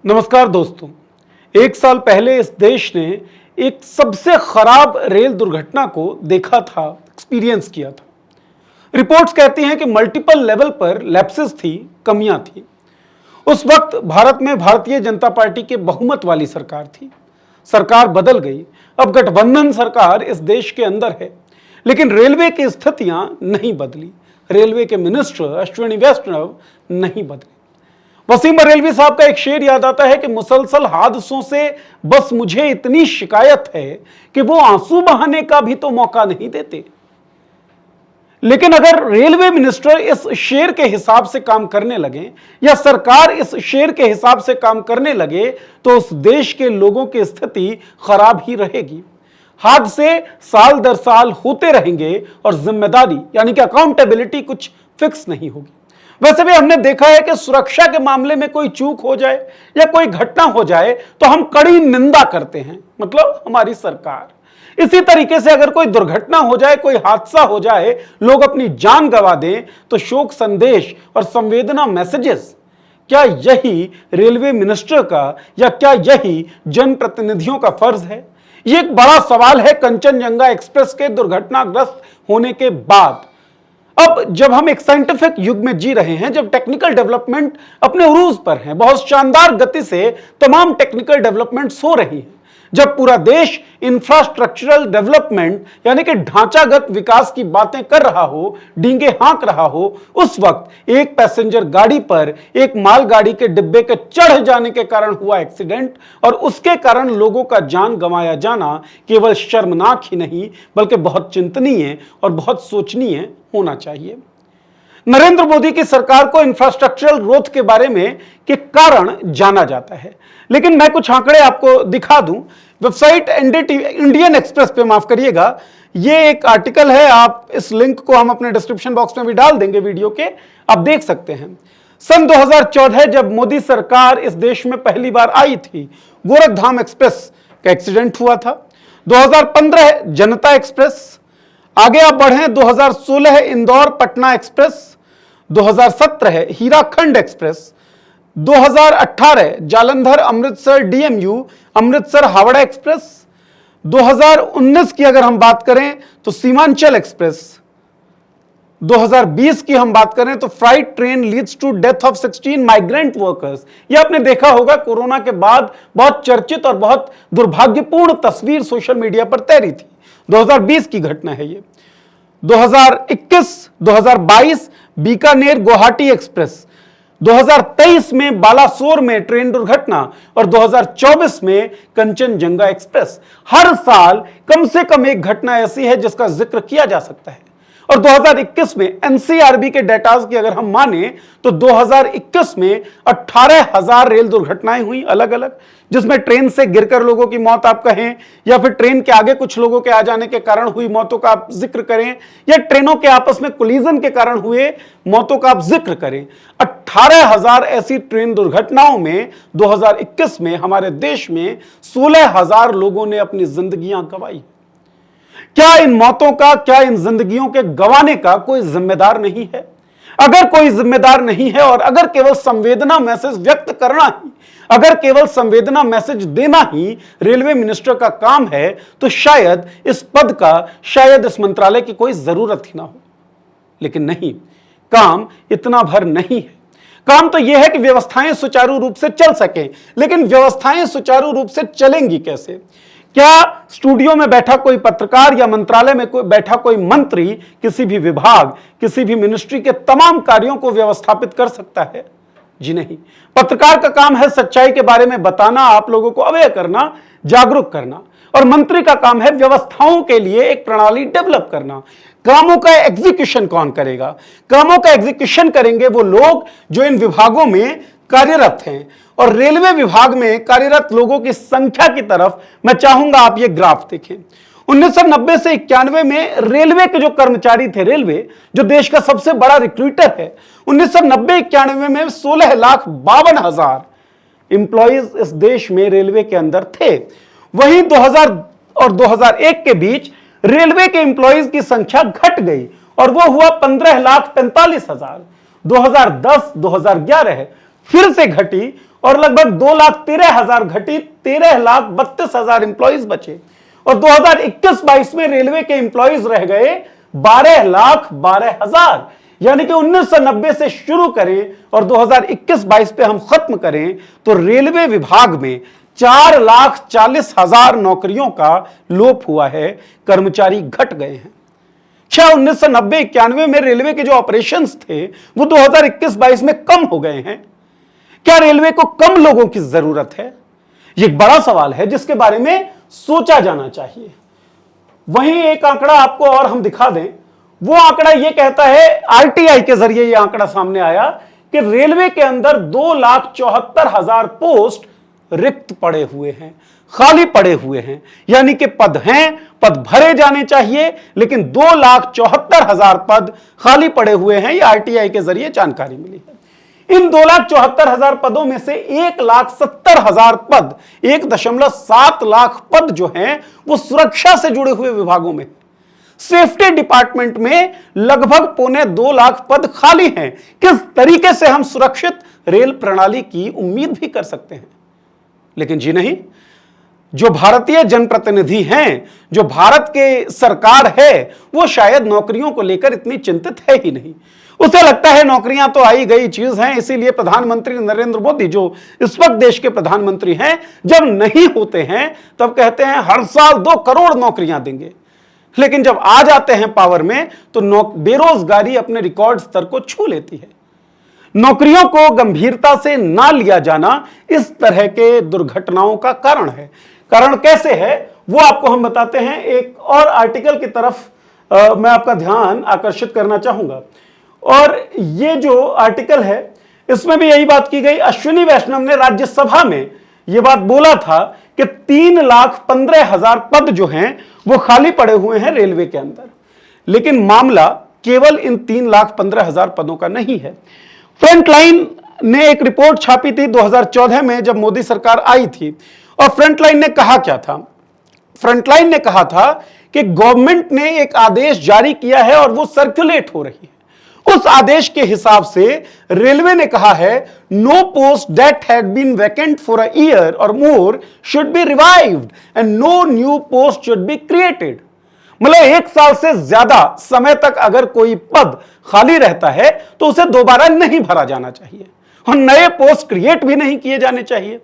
नमस्कार दोस्तों। एक साल पहले इस देश ने एक सबसे खराब रेल दुर्घटना को देखा था, एक्सपीरियंस किया था। रिपोर्ट्स कहती हैं कि मल्टीपल लेवल पर लैप्सेस थी, कमियां थी। उस वक्त भारत में भारतीय जनता पार्टी के बहुमत वाली सरकार थी। सरकार बदल गई, अब गठबंधन सरकार इस देश के अंदर है, लेकिन रेलवे की स्थितियां नहीं बदली। रेलवे के मिनिस्टर अश्विनी वैष्णव नहीं बदले। वसीम बरेलवी साहब का एक शेर याद आता है कि मुसलसल हादसों से बस मुझे इतनी शिकायत है कि वो आंसू बहाने का भी तो मौका नहीं देते। लेकिन अगर रेलवे मिनिस्टर इस शेर के हिसाब से काम करने लगे या सरकार इस शेर के हिसाब से काम करने लगे तो उस देश के लोगों की स्थिति खराब ही रहेगी। हादसे साल दर साल होते रहेंगे और जिम्मेदारी यानी कि अकाउंटेबिलिटी कुछ फिक्स नहीं होगी। वैसे भी हमने देखा है कि सुरक्षा के मामले में कोई चूक हो जाए या कोई घटना हो जाए तो हम कड़ी निंदा करते हैं, मतलब हमारी सरकार। इसी तरीके से अगर कोई दुर्घटना हो जाए, कोई हादसा हो जाए, लोग अपनी जान गंवा दें तो शोक संदेश और संवेदना मैसेजेस, क्या यही रेलवे मिनिस्टर का या क्या यही जनप्रतिनिधियों का फर्ज है? यह एक बड़ा सवाल है कंचनजंगा एक्सप्रेस के दुर्घटनाग्रस्त होने के बाद। अब जब हम एक साइंटिफिक युग में जी रहे हैं, जब टेक्निकल डेवलपमेंट अपने उरूज पर हैं, बहुत शानदार गति से तमाम टेक्निकल डेवलपमेंट्स हो रही हैं, जब पूरा देश इंफ्रास्ट्रक्चरल डेवलपमेंट यानी कि ढांचागत विकास की बातें कर रहा हो, डींगे हाँक रहा हो, उस वक्त एक पैसेंजर गाड़ी पर एक मालगाड़ी के डिब्बे के चढ़ जाने के कारण हुआ एक्सीडेंट और उसके कारण लोगों का जान गंवाया जाना केवल शर्मनाक ही नहीं बल्कि बहुत चिंतनीय और बहुत सोचनीय होना चाहिए। नरेंद्र मोदी की सरकार को इंफ्रास्ट्रक्चरल ग्रोथ के बारे में के कारण जाना जाता है, लेकिन मैं कुछ आंकड़े आपको दिखा दूं। वेबसाइट इंडियन एक्सप्रेस पे, माफ करिएगा, ये एक आर्टिकल है, आप इस लिंक को हम अपने डिस्क्रिप्शन बॉक्स में भी डाल देंगे वीडियो के, आप देख सकते हैं। सन 2014 जब मोदी सरकार इस देश में पहली बार आई थी, गोरखधाम एक्सप्रेस का एक्सीडेंट हुआ था। 2015 जनता एक्सप्रेस, आगे आप बढ़ें 2016 Indore Patna express, 2017 Hirakhand express, 2018 Jalandhar Amritsar DMU Amritsar Howrah express, 2019 की अगर हम बात करें तो सीमांचल एक्सप्रेस, 2020 की हम बात करें तो freight train leads to death of 16 migrant workers. यह आपने देखा होगा, कोरोना के बाद बहुत चर्चित और बहुत दुर्भाग्यपूर्ण तस्वीर सोशल मीडिया पर तैरी थी। 2020 की घटना है ये। 2021, 2022 बीकानेर गुवाहाटी एक्सप्रेस, 2023 में बालासोर में ट्रेन दुर्घटना और 2024 में कंचनजंगा एक्सप्रेस। हर साल कम से कम एक घटना ऐसी है जिसका जिक्र किया जा सकता है। और 2021 में एनसीआरबी के डेटाज की अगर हम माने तो 2021 में 18,000 रेल दुर्घटनाएं हुई अलग अलग, जिसमें ट्रेन से गिरकर लोगों की मौत आप कहें या फिर ट्रेन के आगे कुछ लोगों के आ जाने के कारण हुई मौतों का आप जिक्र करें या ट्रेनों के आपस में कोलिजन के कारण हुए मौतों का आप जिक्र करें। 18,000 ऐसी ट्रेन दुर्घटनाओं में 2021 में हमारे देश में 16,000 लोगों ने अपनी जिंदगियां गंवाई। क्या इन मौतों का, क्या इन जिंदगियों के गंवाने का कोई जिम्मेदार नहीं है? अगर कोई जिम्मेदार नहीं है और अगर केवल संवेदना मैसेज व्यक्त करना ही, अगर केवल संवेदना मैसेज देना ही रेलवे मिनिस्टर का काम है तो शायद इस पद का, शायद इस मंत्रालय की कोई जरूरत ही ना हो। लेकिन नहीं, काम इतना भर नहीं है। काम तो यह है कि व्यवस्थाएं सुचारू रूप से चल सकें, लेकिन व्यवस्थाएं सुचारू रूप से चलेंगी कैसे? क्या स्टूडियो में बैठा कोई पत्रकार या मंत्रालय में बैठा कोई मंत्री किसी भी विभाग, किसी भी मिनिस्ट्री के तमाम कार्यों को व्यवस्थापित कर सकता है? जी नहीं। पत्रकार का काम है सच्चाई के बारे में बताना, आप लोगों को अवेयर करना, जागरूक करना, और मंत्री का काम है व्यवस्थाओं के लिए एक प्रणाली डेवलप करना। कामों का एग्जीक्यूशन कौन करेगा? कामों का एग्जीक्यूशन करेंगे वो लोग जो इन विभागों में कार्यरत हैं। और रेलवे विभाग में कार्यरत लोगों की संख्या की तरफ मैं चाहूंगा आप ये ग्राफ देखें। 1990 से 91 में रेलवे के जो कर्मचारी थे, रेलवे जो देश का सबसे बड़ा रिक्रूटर है, 1990-91 में 16,52,000 इंप्लॉइज इस देश में रेलवे के अंदर थे। वहीं 2000 और 2001 के बीच रेलवे के इंप्लॉइज की संख्या घट गई और वो हुआ 15,45,000। 2010-2011 फिर से घटी और लगभग 2,13,000 घटी, 13,32,000 एम्प्लॉइज बचे और 2021-22 में रेलवे के एम्प्लॉइज रह गए 12,12,000। यानी कि 1990 से शुरू करें और 2021-22 पे हम खत्म करें तो रेलवे विभाग में 4,40,000 नौकरियों का लोप हुआ है, कर्मचारी घट गए हैं। क्या 1990-91 में रेलवे के जो ऑपरेशंस थे वो 2021-22 में कम हो गए हैं? क्या रेलवे को कम लोगों की जरूरत है? ये एक बड़ा सवाल है जिसके बारे में सोचा जाना चाहिए। वहीं एक आंकड़ा आपको और हम दिखा दें, वो आंकड़ा ये कहता है, आरटीआई के जरिए ये आंकड़ा सामने आया कि रेलवे के अंदर 2,74,000 पोस्ट रिक्त पड़े हुए हैं, खाली पड़े हुए हैं। यानी कि पद हैं, पद भरे जाने चाहिए, लेकिन 2,74,000 पद खाली पड़े हुए हैं। ये आरटीआई के जरिए जानकारी मिली है। इन 2,74,000 पदों में से 1,70,000 पद, 1.7 लाख पद जो हैं वो सुरक्षा से जुड़े हुए विभागों में। सेफ्टी डिपार्टमेंट में लगभग 1.25 लाख पद खाली हैं। किस तरीके से हम सुरक्षित रेल प्रणाली की उम्मीद भी कर सकते हैं? लेकिन जी नहीं, जो भारतीय जनप्रतिनिधि हैं, जो भारत के सरकार है, वो शायद नौकरियों को लेकर इतनी चिंतित है ही नहीं। उसे लगता है नौकरियां तो आई गई चीज हैं, इसीलिए प्रधानमंत्री नरेंद्र मोदी जो इस वक्त देश के प्रधानमंत्री हैं, जब नहीं होते हैं तब कहते हैं हर साल 2 करोड़ नौकरियां देंगे। लेकिन जब आ जाते हैं पावर में तो बेरोजगारी अपने रिकॉर्ड स्तर को छू लेती है। नौकरियों को गंभीरता से ना लिया जाना इस तरह के दुर्घटनाओं का कारण है। कारण कैसे है वो आपको हम बताते हैं। एक और आर्टिकल की तरफ मैं आपका ध्यान आकर्षित करना चाहूंगा, और ये जो आर्टिकल है इसमें भी यही बात की गई। अश्विनी वैष्णव ने राज्यसभा में यह बात बोला था कि 3,15,000 पद जो हैं वो खाली पड़े हुए हैं रेलवे के अंदर। लेकिन मामला केवल इन 3,15,000 पदों का नहीं है। फ्रंटलाइन ने एक रिपोर्ट छापी थी 2014 में, जब मोदी सरकार आई थी, और फ्रंटलाइन ने कहा क्या था? फ्रंटलाइन ने कहा था कि गवर्नमेंट ने एक आदेश जारी किया है और वो सर्कुलेट हो रही है। उस आदेश के हिसाब से रेलवे ने कहा है, no post that had been vacant for a year or more should be revived and no new post should be created. मतलब 1 साल से ज्यादा समय तक अगर कोई पद खाली रहता है तो उसे दोबारा नहीं भरा जाना चाहिए और नए पोस्ट क्रिएट भी नहीं किए जाने चाहिए।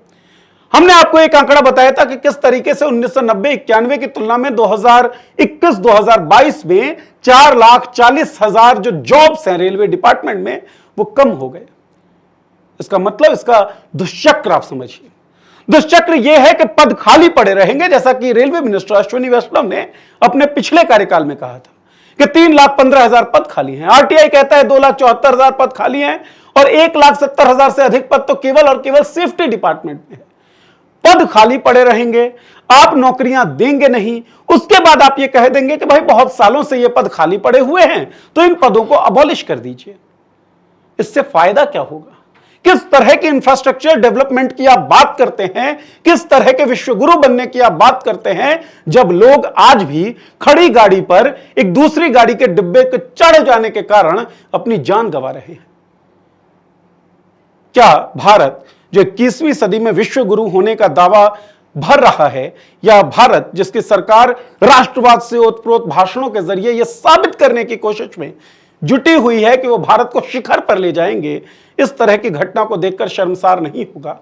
हमने आपको एक आंकड़ा बताया था कि किस तरीके से 1990-91 की तुलना में 2021-2022 में 4,40,000 जो जॉब्स हैं रेलवे डिपार्टमेंट में वो कम हो गए। इसका मतलब, इसका दुष्चक्र आप समझिए। दुष्चक्र यह है कि पद खाली पड़े रहेंगे, जैसा कि रेलवे मिनिस्टर अश्विनी वैष्णव ने अपने पिछले कार्यकाल में कहा था कि 3,15,000 पद खाली हैं। आरटीआई कहता है 2,74,000 पद खाली हैं और 1,70,000 से अधिक पद तो केवल और केवल सेफ्टी डिपार्टमेंट में है। पद खाली पड़े रहेंगे, आप नौकरियां देंगे नहीं, उसके बाद आप ये कह देंगे कि भाई बहुत सालों से ये पद खाली पड़े हुए हैं तो इन पदों को अबॉलिश कर दीजिए। इससे फायदा क्या होगा? किस तरह के इंफ्रास्ट्रक्चर डेवलपमेंट की आप बात करते हैं, किस तरह के विश्वगुरु बनने की आप बात करते हैं, जब लोग आज भी खड़ी गाड़ी पर एक दूसरी गाड़ी के डिब्बे के चढ़ जाने के कारण अपनी जान गंवा रहे हैं। क्या भारत जो 21वीं सदी में विश्व गुरु होने का दावा भर रहा है, या भारत जिसकी सरकार राष्ट्रवाद से ओतप्रोत भाषणों के जरिए यह साबित करने की कोशिश में जुटी हुई है कि वो भारत को शिखर पर ले जाएंगे, इस तरह की घटना को देखकर शर्मसार नहीं होगा?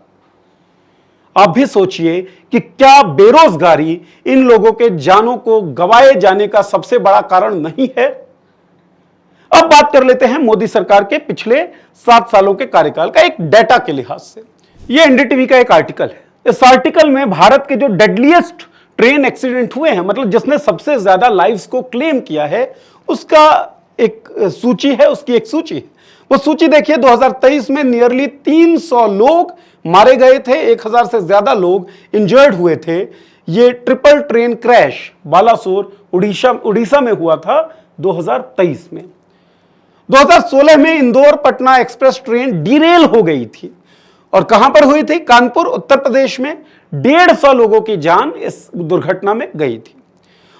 आप भी सोचिए कि क्या बेरोजगारी इन लोगों के जानों को गंवाए जाने का सबसे बड़ा कारण नहीं है? अब बात कर लेते हैं मोदी सरकार के पिछले 7 सालों के कार्यकाल का एक डेटा के लिहाज से। यह एनडीटीवी का एक आर्टिकल है। इस आर्टिकल में भारत के जो डेडलीस्ट ट्रेन एक्सीडेंट हुए हैं, मतलब जिसने सबसे ज्यादा लाइव्स को क्लेम किया है, उसका एक सूची है, उसकी एक सूची है। वो सूची देखिए, 2023 में नियरली 300 लोग मारे गए थे, 1000 से ज्यादा लोग इंजर्ड हुए थे। ये triple train crash Balasore Orissa में हुआ था 2023 में। 2016 में Indore Patna express train derail हो गई थी, और कहां पर हुई थी? कानपुर, उत्तर प्रदेश में। 150 लोगों की जान इस दुर्घटना में गई थी।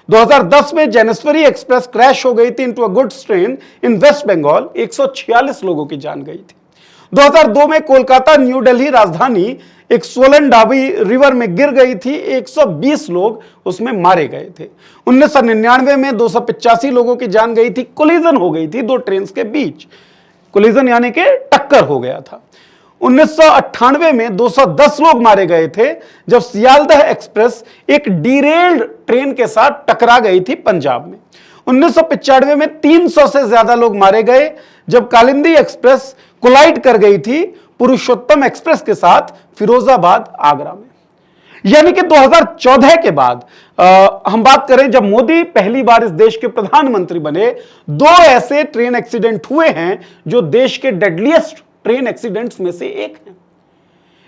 2010 में जैनेश्वरी एक्सप्रेस क्रैश हो गई थी into a goods train in West Bengal, 146 लोगों की जान गई थी। 2002 में कोलकाता न्यू दिल्ली राजधानी एक सोलन डाबी रिवर में गिर गई थी, 120 लोग उसमें मारे गए थे। 1999 में 285 लोगों की जान गई थी, कोलिजन हो गई थी दो ट्रेन के बीच, कोलिजन यानी कि टक्कर हो गया था। 1998 में 210 लोग मारे गए थे जब सियालदह एक्सप्रेस एक डीरेल्ड ट्रेन के साथ टकरा गई थी पंजाब में। 1995 में 300 से ज्यादा लोग मारे गए जब कालिंदी एक्सप्रेस कोलाइड कर गई थी पुरुषोत्तम एक्सप्रेस के साथ फिरोजाबाद आगरा में। यानी कि 2014 के बाद हम बात करें जब मोदी पहली बार इस देश के प्रधानमंत्री बने, दो ऐसे ट्रेन एक्सीडेंट हुए हैं जो देश के डेडलीस्ट ट्रेन एक्सीडेंट्स में से एक है।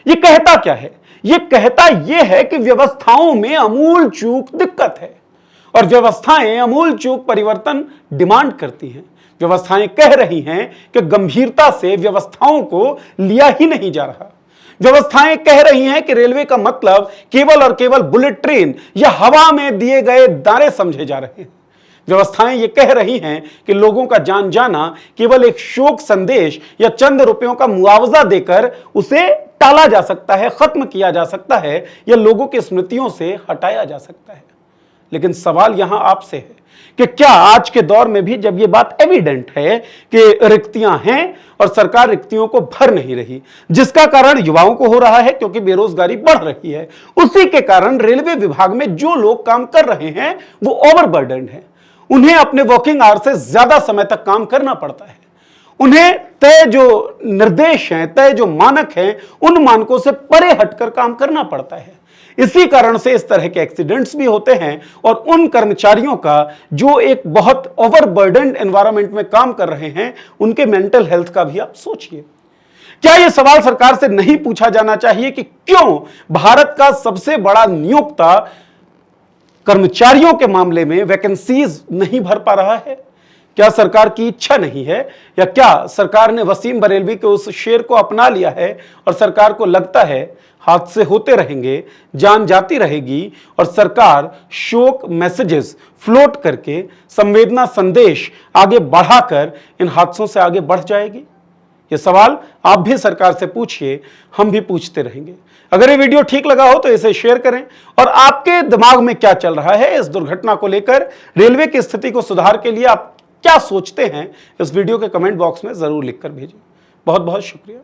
यह कहता क्या है? यह कहता यह है कि व्यवस्थाओं में अमूल चूक दिक्कत है और व्यवस्थाएं अमूल चूक परिवर्तन डिमांड करती हैं। व्यवस्थाएं कह रही हैं कि गंभीरता से व्यवस्थाओं को लिया ही नहीं जा रहा। व्यवस्थाएं कह रही हैं कि रेलवे का मतलब केवल और केवल बुलेट ट्रेन या हवा में दिए गए दाने समझे जा रहे हैं। व्यवस्थाएं ये कह रही हैं कि लोगों का जान जाना केवल एक शोक संदेश या चंद रुपयों का मुआवजा देकर उसे टाला जा सकता है, खत्म किया जा सकता है या लोगों की स्मृतियों से हटाया जा सकता है। लेकिन सवाल यहां आपसे है कि क्या आज के दौर में भी जब यह बात एविडेंट है कि रिक्तियां हैं और सरकार रिक्तियों को भर नहीं रही, जिसका कारण युवाओं को हो रहा है क्योंकि बेरोजगारी बढ़ रही है, उसी के कारण रेलवे विभाग में जो लोग काम कर रहे हैं वो ओवरबर्डन्ड हैं। उन्हें अपने वर्किंग आवर से ज्यादा समय तक काम करना पड़ता है। उन्हें तय जो निर्देश हैं, तय जो मानक हैं, उन मानकों से परे हटकर काम करना पड़ता है। इसी कारण से इस तरह के एक्सीडेंट्स भी होते हैं और उन कर्मचारियों का जो एक बहुत ओवरबर्डन्ड एनवायरनमेंट में काम कर रहे हैं, उनके मेंटल हेल्थ का भी आप सोचिए। क्या यह सवाल सरकार से नहीं पूछा जाना चाहिए कि क्यों भारत का सबसे बड़ा नियोक्ता कर्मचारियों के मामले में वैकेंसीज नहीं भर पा रहा है? क्या सरकार की इच्छा नहीं है या क्या सरकार ने वसीम बरेलवी के उस शेर को अपना लिया है और सरकार को लगता है हादसे होते रहेंगे, जान जाती रहेगी और सरकार शोक मैसेजेस फ्लोट करके संवेदना संदेश आगे बढ़ाकर इन हादसों से आगे बढ़ जाएगी? ये सवाल आप भी सरकार से पूछिए, हम भी पूछते रहेंगे। अगर ये वीडियो ठीक लगा हो तो इसे शेयर करें और आपके दिमाग में क्या चल रहा है इस दुर्घटना को लेकर, रेलवे की स्थिति को सुधार के लिए आप क्या सोचते हैं, इस वीडियो के कमेंट बॉक्स में जरूर लिखकर भेजें। बहुत बहुत शुक्रिया।